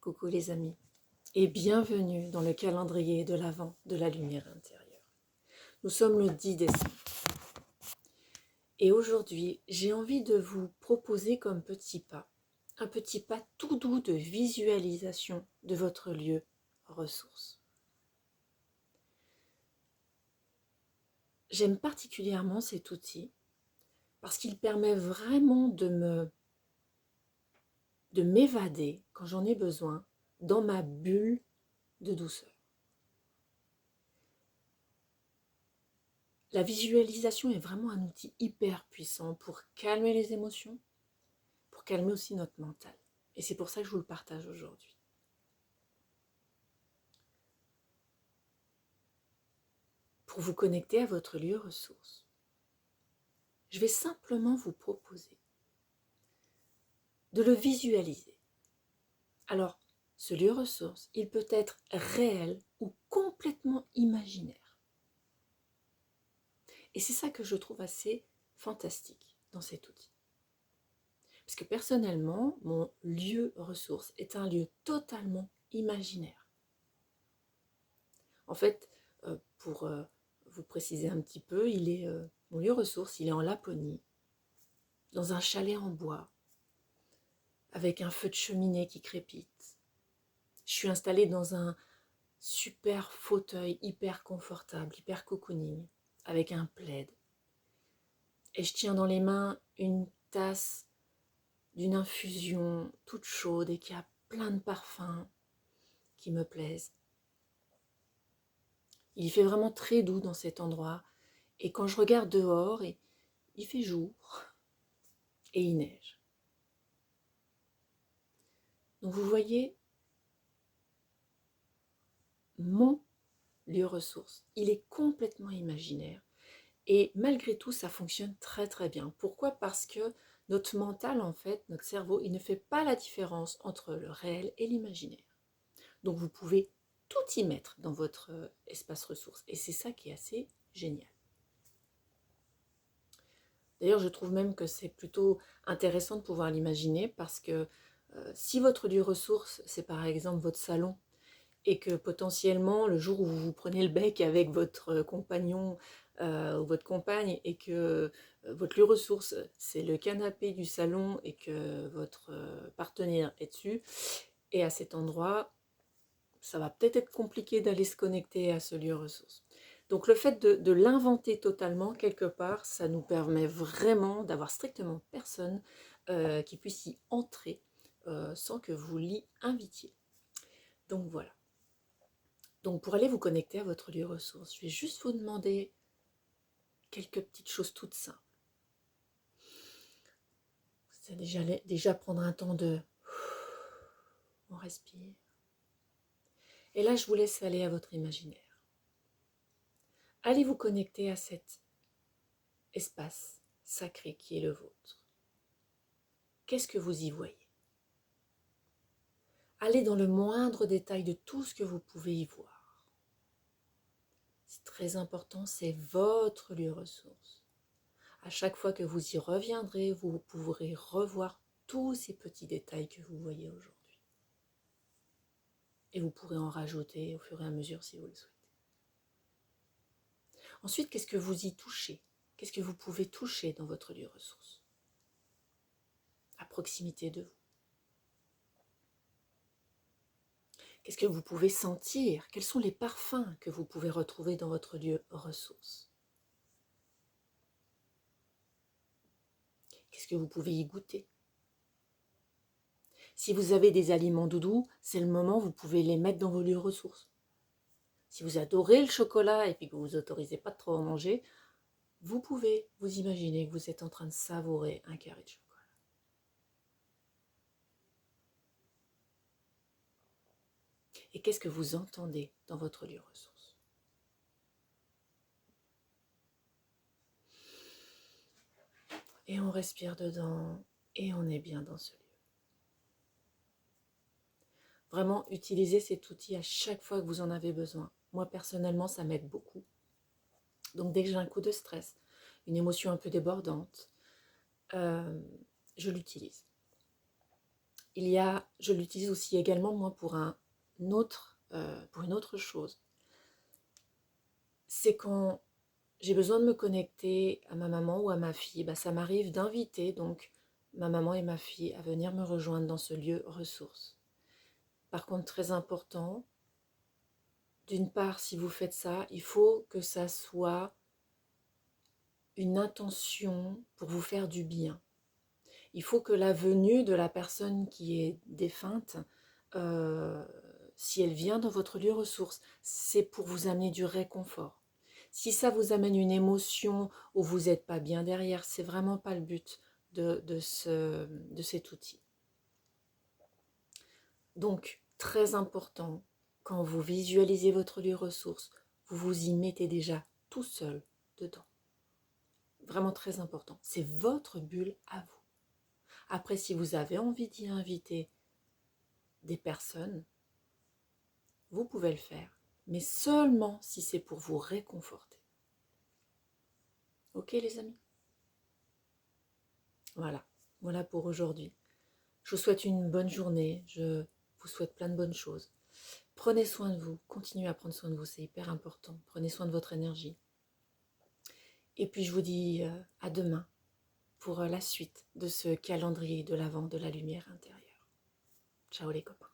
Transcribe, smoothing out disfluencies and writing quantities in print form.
Coucou les amis et bienvenue dans le calendrier de l'Avent de la lumière intérieure. Nous sommes le 10 décembre et aujourd'hui j'ai envie de vous proposer comme un petit pas tout doux de visualisation de votre lieu ressource. J'aime particulièrement cet outil parce qu'il permet vraiment de m'évader quand j'en ai besoin dans ma bulle de douceur. La visualisation est vraiment un outil hyper puissant pour calmer les émotions, pour calmer aussi notre mental. Et c'est pour ça que je vous le partage aujourd'hui. Pour vous connecter à votre lieu ressource, je vais simplement vous proposer de le visualiser. Alors, ce lieu ressource, il peut être réel ou complètement imaginaire. Et c'est ça que je trouve assez fantastique dans cet outil. Parce que personnellement, mon lieu ressource est un lieu totalement imaginaire. En fait, pour vous préciser un petit peu, mon lieu ressource, il est en Laponie, dans un chalet en bois, avec un feu de cheminée qui crépite. Je suis installée dans un super fauteuil hyper confortable, hyper cocooning, avec un plaid. Et je tiens dans les mains une tasse d'une infusion toute chaude et qui a plein de parfums qui me plaisent. Il fait vraiment très doux dans cet endroit. Et quand je regarde dehors, il fait jour et il neige. Donc vous voyez, mon lieu ressource, il est complètement imaginaire. Et malgré tout, ça fonctionne très très bien. Pourquoi ? Parce que notre mental, en fait, notre cerveau, il ne fait pas la différence entre le réel et l'imaginaire. Donc vous pouvez tout y mettre dans votre espace ressource. Et c'est ça qui est assez génial. D'ailleurs, je trouve même que c'est plutôt intéressant de pouvoir l'imaginer parce que si votre lieu ressource, c'est par exemple votre salon, et que potentiellement, le jour où vous vous prenez le bec avec votre compagnon ou votre compagne, et que votre lieu ressource, c'est le canapé du salon, et que votre partenaire est dessus, et à cet endroit, ça va peut-être être compliqué d'aller se connecter à ce lieu ressource. Donc le fait de l'inventer totalement, quelque part, ça nous permet vraiment d'avoir strictement personne qui puisse y entrer sans que vous l'y invitiez. Donc voilà. Donc pour aller vous connecter à votre lieu ressource, je vais juste vous demander quelques petites choses toutes simples. C'est déjà prendre un temps de... On respire. Et là, je vous laisse aller à votre imaginaire. Allez vous connecter à cet espace sacré qui est le vôtre. Qu'est-ce que vous y voyez ? Allez dans le moindre détail de tout ce que vous pouvez y voir. C'est très important, c'est votre lieu ressource. À chaque fois que vous y reviendrez, vous pourrez revoir tous ces petits détails que vous voyez aujourd'hui. Et vous pourrez en rajouter au fur et à mesure si vous le souhaitez. Ensuite, qu'est-ce que vous y touchez ? Qu'est-ce que vous pouvez toucher dans votre lieu ressource ? À proximité de vous. Qu'est-ce que vous pouvez sentir ? Quels sont les parfums que vous pouvez retrouver dans votre lieu ressource ? Qu'est-ce que vous pouvez y goûter ? Si vous avez des aliments doudous, c'est le moment où vous pouvez les mettre dans vos lieux ressources. Si vous adorez le chocolat et puis que vous ne vous autorisez pas de trop en manger, vous pouvez vous imaginer que vous êtes en train de savourer un carré de chocolat. Et qu'est-ce que vous entendez dans votre lieu ressource ? Et on respire dedans et on est bien dans ce lieu. Vraiment, utilisez cet outil à chaque fois que vous en avez besoin. Moi, personnellement, ça m'aide beaucoup. Donc, dès que j'ai un coup de stress, une émotion un peu débordante, je l'utilise. je l'utilise aussi également moi pour pour une autre chose. C'est quand j'ai besoin de me connecter à ma maman ou à ma fille, ça m'arrive d'inviter donc ma maman et ma fille à venir me rejoindre dans ce lieu ressource. Par contre, très important, d'une part, si vous faites ça, il faut que ça soit une intention pour vous faire du bien. Il faut que la venue de la personne qui est défunte, si elle vient dans votre lieu ressource, c'est pour vous amener du réconfort. Si ça vous amène une émotion où vous n'êtes pas bien derrière, c'est vraiment pas le but de cet outil. Donc, très important, quand vous visualisez votre lieu ressource, vous vous y mettez déjà tout seul dedans. Vraiment très important. C'est votre bulle à vous. Après, si vous avez envie d'y inviter des personnes, vous pouvez le faire, mais seulement si c'est pour vous réconforter. Ok les amis? Voilà pour aujourd'hui. Je vous souhaite une bonne journée, je vous souhaite plein de bonnes choses. Prenez soin de vous, continuez à prendre soin de vous, c'est hyper important. Prenez soin de votre énergie. Et puis je vous dis à demain pour la suite de ce calendrier de l'Avent de la lumière intérieure. Ciao les copains.